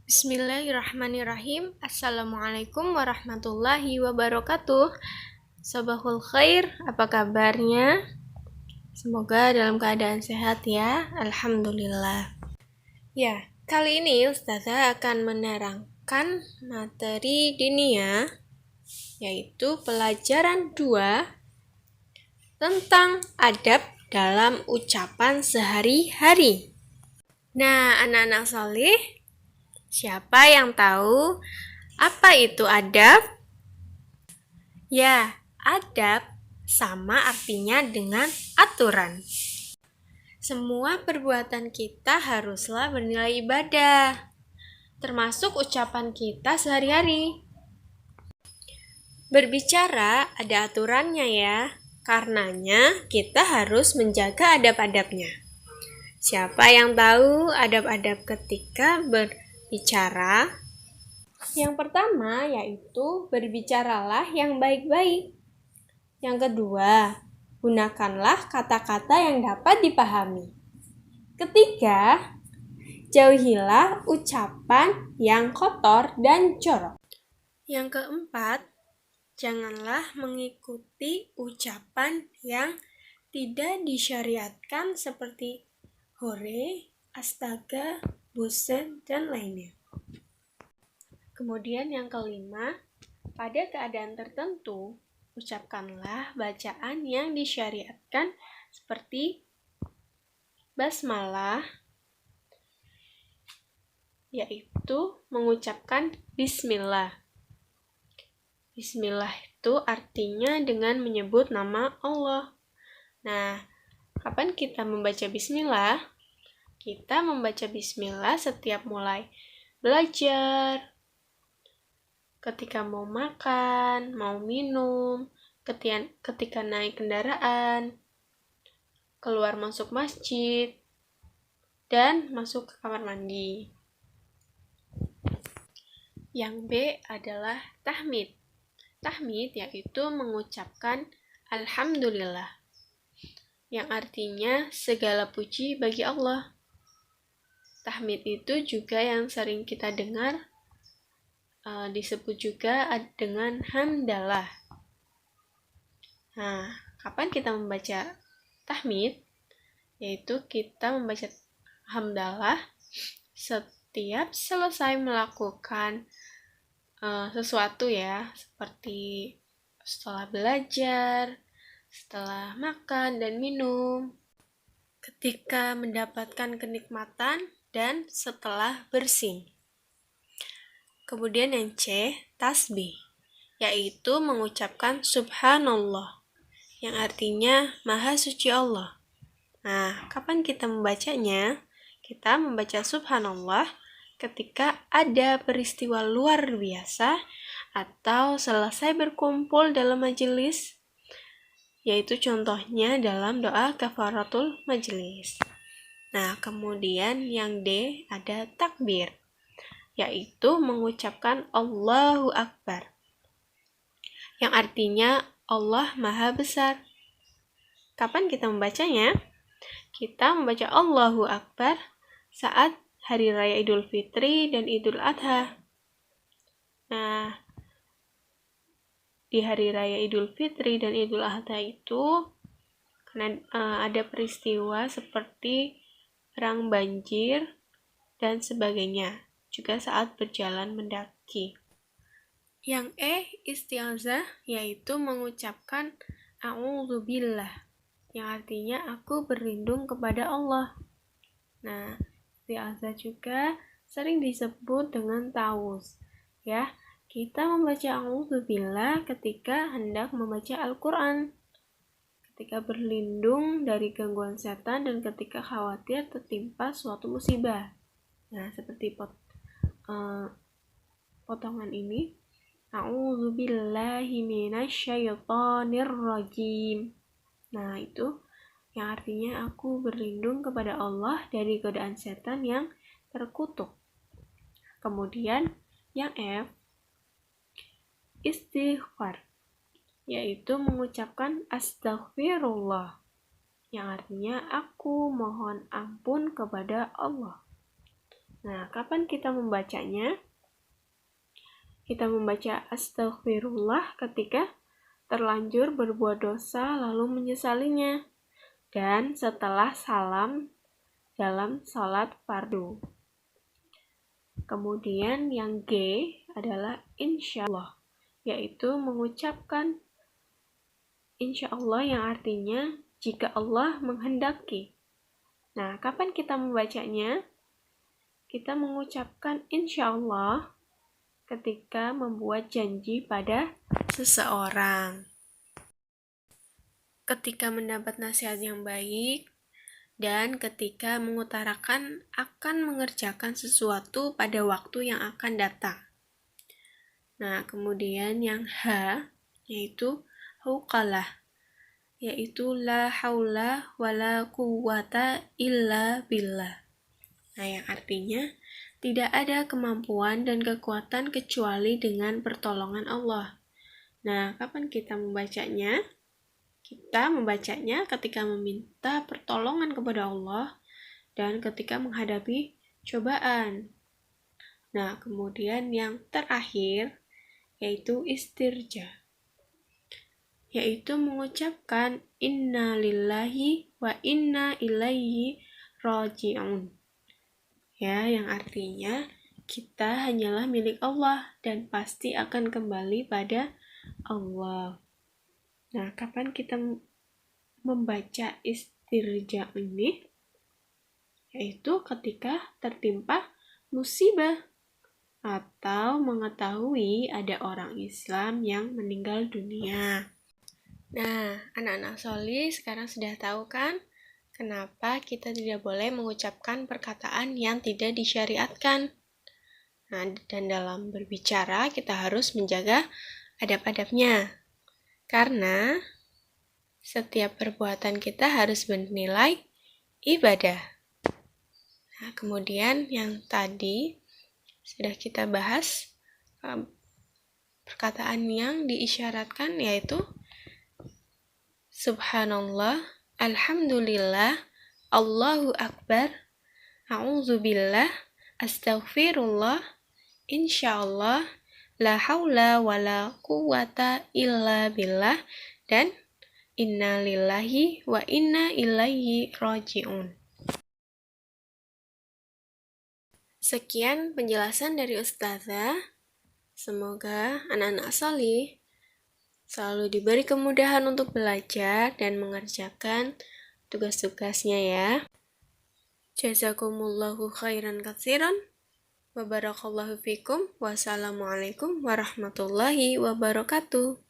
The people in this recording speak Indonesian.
Bismillahirrahmanirrahim. Assalamualaikum warahmatullahi wabarakatuh. Sabahul khair, apa kabarnya? Semoga dalam keadaan sehat ya. Alhamdulillah. Ya, kali ini Ustazah akan menerangkan materi diniyah, yaitu pelajaran 2 tentang adab dalam ucapan sehari-hari. Nah, anak-anak solih, siapa yang tahu apa itu adab? Ya, adab sama artinya dengan aturan. Semua perbuatan kita haruslah bernilai ibadah, termasuk ucapan kita sehari-hari. Berbicara ada aturannya ya, karenanya kita harus menjaga adab-adabnya. Siapa yang tahu adab-adab ketika berbicara? Yang pertama yaitu berbicaralah yang baik-baik. Yang kedua, gunakanlah kata-kata yang dapat dipahami. Ketiga, jauhilah ucapan yang kotor dan jorok. Yang keempat, janganlah mengikuti ucapan yang tidak disyariatkan seperti hore, astaga, buset, dan lainnya. Kemudian yang kelima, pada keadaan tertentu, ucapkanlah bacaan yang disyariatkan seperti basmalah, yaitu mengucapkan bismillah. Bismillah itu artinya dengan menyebut nama Allah. Nah, kapan kita membaca bismillah? Kita membaca bismillah setiap mulai belajar, ketika mau makan, mau minum, ketika naik kendaraan, keluar masuk masjid, dan masuk ke kamar mandi. Yang B adalah tahmid. Tahmid yaitu mengucapkan alhamdulillah, yang artinya segala puji bagi Allah. Tahmid itu juga yang sering kita dengar disebut juga dengan hamdalah. Nah, kapan kita membaca tahmid? Yaitu kita membaca hamdalah setiap selesai melakukan sesuatu ya, seperti setelah belajar, setelah makan dan minum, ketika mendapatkan kenikmatan, dan setelah bersih. Kemudian yang C, tasbih, yaitu mengucapkan subhanallah, yang artinya maha suci Allah. Nah, kapan kita membacanya? Kita membaca subhanallah ketika ada peristiwa luar biasa atau selesai berkumpul dalam majelis, yaitu contohnya dalam doa kafaratul majelis. Nah, kemudian yang D ada takbir, yaitu mengucapkan Allahu Akbar, yang artinya Allah Maha Besar. Kapan kita membacanya? Kita membaca Allahu Akbar saat Hari Raya Idul Fitri dan Idul Adha. Nah, di Hari Raya Idul Fitri dan Idul Adha itu karena ada peristiwa seperti perang banjir dan sebagainya, juga saat berjalan mendaki. Yang E, isti'azah, yaitu mengucapkan a'udzubillah, yang artinya aku berlindung kepada Allah. Nah, isti'azah juga sering disebut dengan ta'awuz. Ya, kita membaca a'udzubillah ketika hendak membaca Al-Quran, ketika berlindung dari gangguan setan, dan ketika khawatir tertimpa suatu musibah. Nah, seperti potongan ini, a'udzubillahi minasyaitonirrajim. Nah, itu yang artinya aku berlindung kepada Allah dari godaan setan yang terkutuk. Kemudian yang F, istighfar, yaitu mengucapkan astaghfirullah, yang artinya aku mohon ampun kepada Allah. Nah, kapan kita membacanya? Kita membaca astaghfirullah ketika terlanjur berbuat dosa lalu menyesalinya, dan setelah salam dalam sholat fardu. Kemudian yang G adalah insya Allah, yaitu mengucapkan insya Allah yang artinya jika Allah menghendaki. Nah, kapan kita membacanya? Kita mengucapkan insya Allah ketika membuat janji pada seseorang. Ketika mendapat nasihat yang baik, dan ketika mengutarakan akan mengerjakan sesuatu pada waktu yang akan datang. Nah, kemudian yang H, yaitu hauqalah, yaitu la haula wala quwwata illa billah. Nah, yang artinya tidak ada kemampuan dan kekuatan kecuali dengan pertolongan Allah. Nah, kapan kita membacanya? Kita membacanya ketika meminta pertolongan kepada Allah dan ketika menghadapi cobaan. Nah, kemudian yang terakhir yaitu istirja, yaitu mengucapkan inna lillahi wa inna ilaihi raji'un. Ya, yang artinya kita hanyalah milik Allah dan pasti akan kembali pada Allah. Nah, kapan kita membaca istirja ini? Yaitu ketika tertimpa musibah atau mengetahui ada orang Islam yang meninggal dunia. Nah, anak-anak Soli sekarang sudah tahu kan kenapa kita tidak boleh mengucapkan perkataan yang tidak disyariatkan. Nah, dan dalam berbicara kita harus menjaga adab-adabnya. Karena setiap perbuatan kita harus bernilai ibadah. Nah, kemudian yang tadi sudah kita bahas, perkataan yang diisyaratkan yaitu Subhanallah, Alhamdulillah, Allahu Akbar, A'udzubillah, Astaghfirullah, Insyaallah, La haula wa la quwwata illa billah, dan Inna lillahi wa inna ilaihi raji'un. Sekian penjelasan dari Ustazah. Semoga anak-anak Soli selalu diberi kemudahan untuk belajar dan mengerjakan tugas-tugasnya ya. Jazakumullahu khairan katsiran. Wa barakallahu fikum. Wassalamualaikum warahmatullahi wabarakatuh.